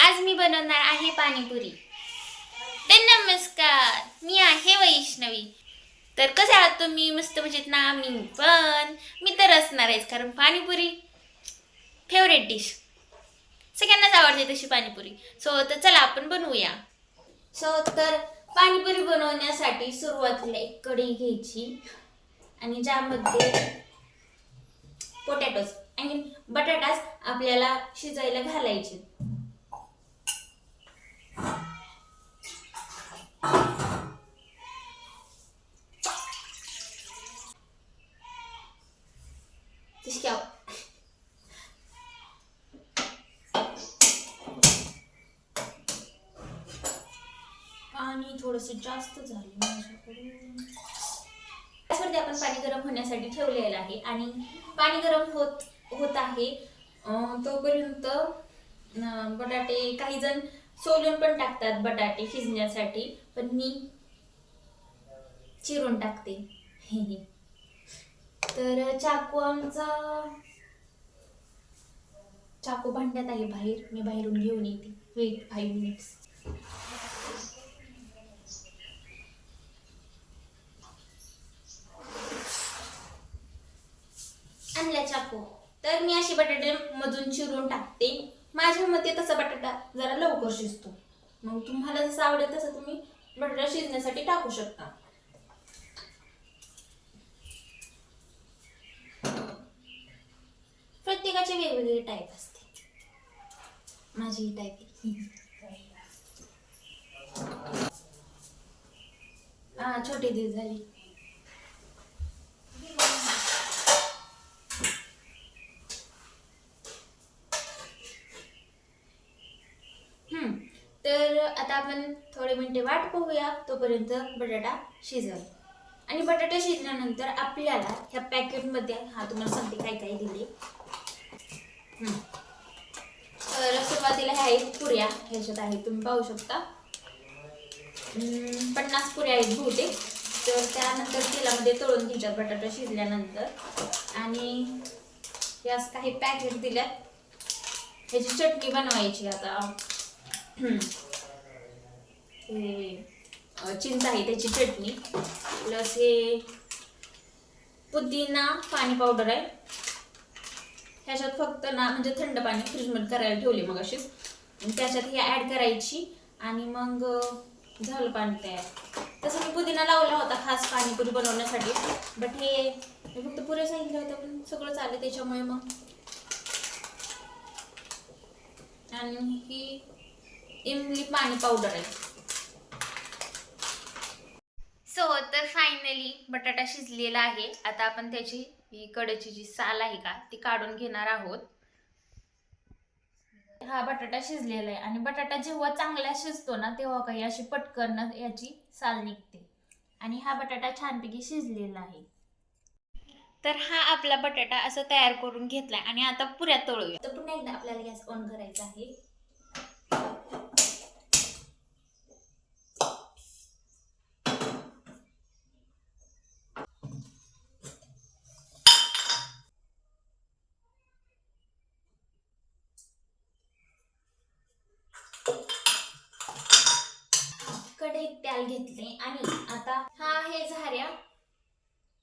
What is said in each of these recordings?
आज मी बनवणार आहे पाणीपुरी। तर नमस्कार, मी आहे वैष्णवी। तर कसे आहात तुम्ही? मस्त मजेत ना? मी तर असणार आहेच, कारण पाणीपुरी फेवरेट डिश, सगळ्यांनाच आवडते तशी पाणीपुरी। तर चला आपण बनवूया। तर पाणीपुरी बनवण्यासाठी सुरुवातीला एक कढई घ्यायची आणि ज्यामध्ये पोटॅटोज आणि बटाटास आपल्याला शिजायला घालायचे। पाणी थोडंसं जास्त झाले माझ्याकडून। त्यासाठी आपण पाणी गरम होण्यासाठी ठेवलेलं आहे आणि पाणी गरम होत आहे तोपर्यंत बटाटे, काही जण सोलून पण टाकतात बटाटे शिजण्यासाठी, पण मी चिरून टाकते। तर चाकू भांड्यात आहे बाहेर, मी बाहेरून घेऊन येते। Wait 5 minutes. आणला चाकू। तर मी अशी बटाटे मधून चिरून टाकते। माझ्या मते तसा बटाटा जरा लवकर शिजतो, मग तुम्हाला जसं आवडेल तसं तुम्ही बटाटा शिजण्यासाठी टाकू शकता। प्रत्येकाची वेगवेगळी टाईप असते, माझी ही टाईप छोटी दिस झाली। तर आता आपण थोडे मिनिटे वाट पाहूया, तोपर्यंत बटाटा शिजेल। आणि बटाटा शिजल्यानंतर आपल्याला ह्या पॅकेटमध्ये, तुम्हाला सांगते काय काय दिले। तर सुरुवातीला ह्या आहेत पुऱ्या, ह्याच्यात आहेत तुम्ही पाहू शकता 50 पुऱ्या आहेत बहुतेक। तर त्यानंतर तेलामध्ये तळून घ्यायच्यात बटाटा शिजल्यानंतर। आणि यास काही पॅकेट दिल्यात, ह्याची चटणी बनवायची। आता चिंच आहे त्याची चटणी, प्लस हे पुदिना पाणी पावडर आहे। ह्याच्यात फक्त ना म्हणजे थंड पाणी फ्रीजमध्ये करायला ठेवले मग अशीच, त्याच्यात हे ऍड करायची आणि मग झालं पाणी तयार। तसं मी पुदिना लावला होता खास पाणीपुरी बनवण्यासाठी, बट हे फक्त पुरे सांगितले होते, पण सगळं चालेल त्याच्यामुळे मग। आणि ही इमली पाणी पावडर आहे। तर फायनली बटाटा शिजलेला आहे। आता आपण त्याची ही कडेची जी साल आहे का ती काढून घेणार आहोत। हा बटाटा शिजलेला आहे आणि बटाटा जेव्हा चांगला शिजतो ना तेव्हा काही अशी पटकन याची साल निघते आणि हा बटाटा छानपैकी शिजलेला आहे। तर हा आपला बटाटा असं तयार करून घेतलाय आणि आता पुऱ्या तळूया। तर पुन्हा एकदा आपल्याला गॅस ऑन करायचा आहे। कढईत तेल घेतले आणि आता हा हे झाऱ्या,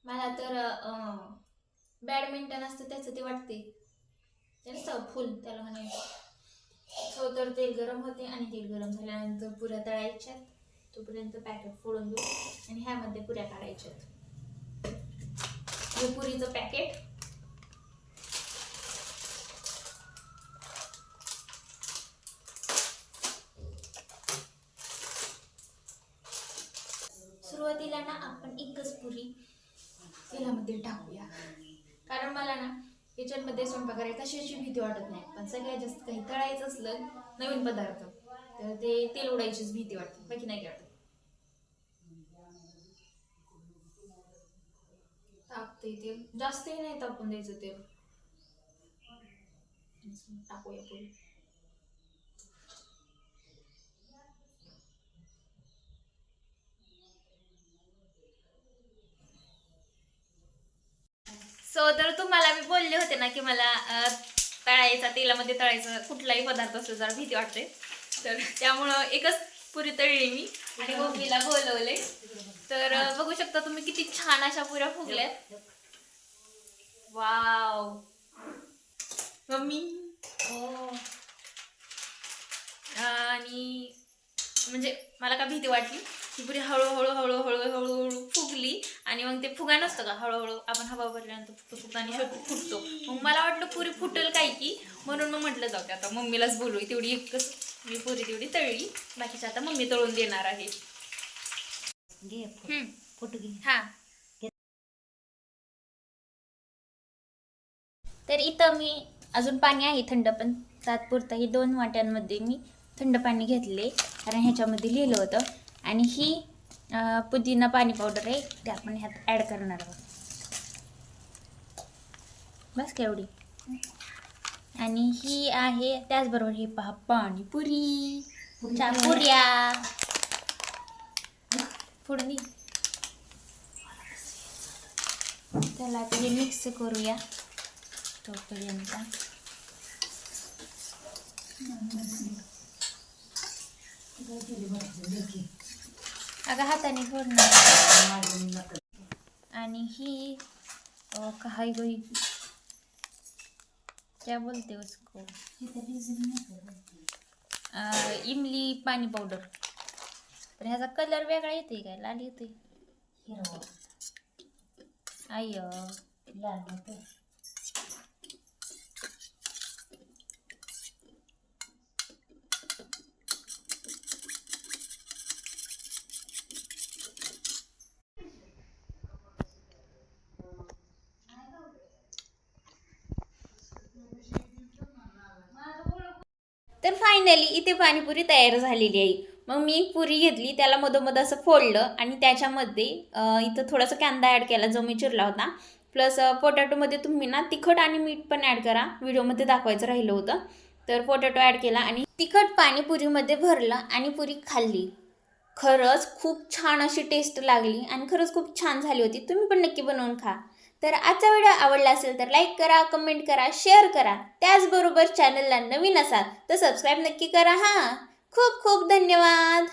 मला तर बॅडमिंटन असतं त्याचं ते वाटते फुल त्याला म्हणायचं। तर तेल गरम होते आणि तेल गरम झाल्यानंतर पुऱ्या तळायच्या, तोपर्यंत पॅकेट फोडून देऊ आणि ह्यामध्ये पुऱ्या काढायच्या। हे पुरीचं पॅकेट, सुरुवातीला ना आपण एकच पुरी तेलामध्ये टाकूया, कारण मला ना किचनमध्ये स्वयंपाक करायला कशाची भीती वाटत नाही, पण सगळ्यात जास्त काही तळायचं असलं नवीन पदार्थ तर ते तेल उडायचीच भीती वाटते, बाकी नाही वाटत। तापते तेल, जास्तही नाही तापून द्यायचं तेल। टाकूया पुरी। तर तुम्हाला मी बोलले होते ना की मला तळायचा, तेलामध्ये तळायचा कुठलाही पदार्थ असतो जरा भीती वाटते. तर त्यामुळं एकच पुरी तळली मी आणि मम्मीला बोलवले. तर बघू शकता तुम्ही किती छान अशा पुऱ्या फुगल्यात. Wow mummy. आणि म्हणजे मला का भीती वाटली, ती पुरी हळूहळू हळूहळू हळूहळू फुगली आणि मग ते फुगा नसतं का, हळूहळू आपण हवा भरल्यानंतर फुगतो आणि शेवटी फुटतो. मग मला वाटलं पुरी फुटेल काय की, म्हणून मग म्हटलं जाऊ आता मम्मीलाच बोलू. तेवढी एकच मी पुरी तेवढी तळली, बाकीच्या आता मम्मी तळून देणार आहे. हा. तर इथं मी अजून पाणी आहे थंड, पण तात्पुरतं ही 2 वाट्यांमध्ये मी थंड पाणी घेतले, कारण ह्याच्यामध्ये लिहिलं होतं. आणि ही पुदिना पाणी पावडर आहे, ते आपण ह्यात ॲड करणार आहोत. बस केवढी. आणि ही आहे त्याचबरोबर हे पहा पाणीपुरी, पुऱ्या फोडणी. त्याला आता हे मिक्स करूया तोपर्यंत. अगं हाताने फोडणार. आणि ही काय गई, क्या बोलते उसको, इमली पाणी पावडर. पण ह्याचा कलर वेगळा येते काय, लाल येते. अय्य लाल होते. तर फायनली इथे पाणीपुरी तयार झालेली आहे. मग मी पुरी घेतली, त्याला मधोमध असं फोडलं आणि त्याच्यामध्ये इथं थोडासा कांदा ॲड केला जो मी चिरला होता. प्लस पोटॅटोमध्ये तुम्ही ना तिखट आणि मीठ पण ॲड करा, व्हिडिओमध्ये दाखवायचं राहिलं होतं. तर पोटॅटो ॲड केला आणि तिखट पाणीपुरीमध्ये भरलं आणि पुरी खाल्ली. खरंच खूप छान अशी टेस्ट लागली आणि खरंच खूप छान झाली होती. तुम्ही पण नक्की बनवून खा. तर आजचा व्हिडिओ आवडला असेल तर लाईक करा, कमेंट करा, शेअर करा. त्याचबरोबर चॅनलला नवीन असाल तर सबस्क्राईब नक्की करा. हां, खूप खूप धन्यवाद.